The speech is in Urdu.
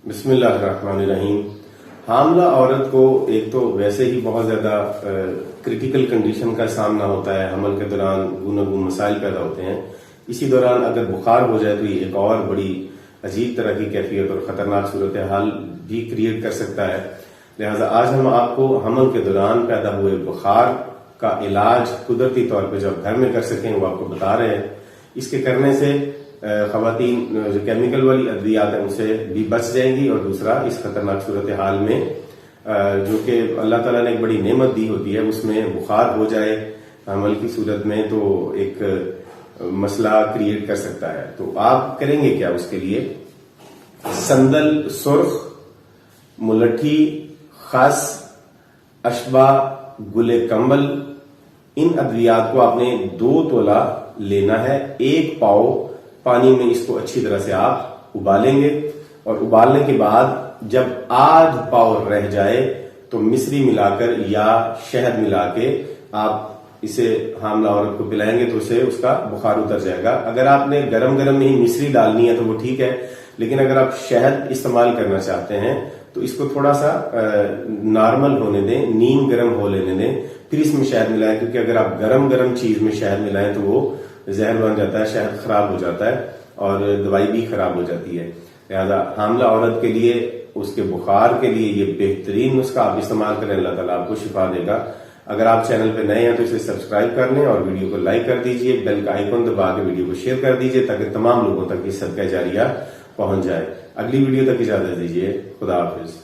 بسم اللہ الرحمن الرحیم۔ حاملہ عورت کو ایک تو ویسے ہی بہت زیادہ کریٹیکل کنڈیشن کا سامنا ہوتا ہے، حمل کے دوران گوناگون مسائل پیدا ہوتے ہیں۔ اسی دوران اگر بخار ہو جائے تو یہ ایک اور بڑی عجیب طرح کی کیفیت اور خطرناک صورتحال بھی کریٹ کر سکتا ہے۔ لہٰذا آج ہم آپ کو حمل کے دوران پیدا ہوئے بخار کا علاج قدرتی طور پہ جب گھر میں کر سکیں وہ آپ کو بتا رہے ہیں۔ اس کے کرنے سے خواتین جو کیمیکل والی ادویات ہیں ان سے بھی بچ جائیں گی، اور دوسرا اس خطرناک صورتحال میں جو کہ اللہ تعالیٰ نے ایک بڑی نعمت دی ہوتی ہے، اس میں بخار ہو جائے حمل کی صورت میں تو ایک مسئلہ کریٹ کر سکتا ہے۔ تو آپ کریں گے کیا اس کے لیے؟ سندل سرخ، ملٹھی، خس، اشبا، گل کمبل، ان ادویات کو آپ نے 2 تولہ لینا ہے۔ 1 پاؤ پانی میں اس کو اچھی طرح سے آپ ابالیں گے، اور ابالنے کے بعد جب آدھ پاؤ رہ جائے تو مصری ملا کر یا شہد ملا کے آپ اسے حاملہ عورت کو پلائیں گے تو اسے اس کا بخار اتر جائے گا۔ اگر آپ نے گرم میں ہی مصری ڈالنی ہے تو وہ ٹھیک ہے، لیکن اگر آپ شہد استعمال کرنا چاہتے ہیں تو اس کو تھوڑا سا نارمل ہونے دیں، نیم گرم ہو لینے دیں، پھر اس میں شہد ملائیں، کیونکہ اگر آپ گرم چیز میں شہد ملائیں تو وہ زہر بن جاتا ہے، شہد خراب ہو جاتا ہے اور دوائی بھی خراب ہو جاتی ہے۔ لہذا حاملہ عورت کے لیے اس کے بخار کے لیے یہ بہترین نسخہ آپ استعمال کریں، اللہ تعالیٰ آپ کو شفا دے گا۔ اگر آپ چینل پہ نئے ہیں تو اسے سبسکرائب کر لیں اور ویڈیو کو لائک کر دیجئے، بیل کا آئیکن دبا کے ویڈیو کو شیئر کر دیجئے تاکہ تمام لوگوں تک یہ صدقہ جاریہ پہنچ جائے۔ اگلی ویڈیو تک اجازت دیجئے، خدا حافظ۔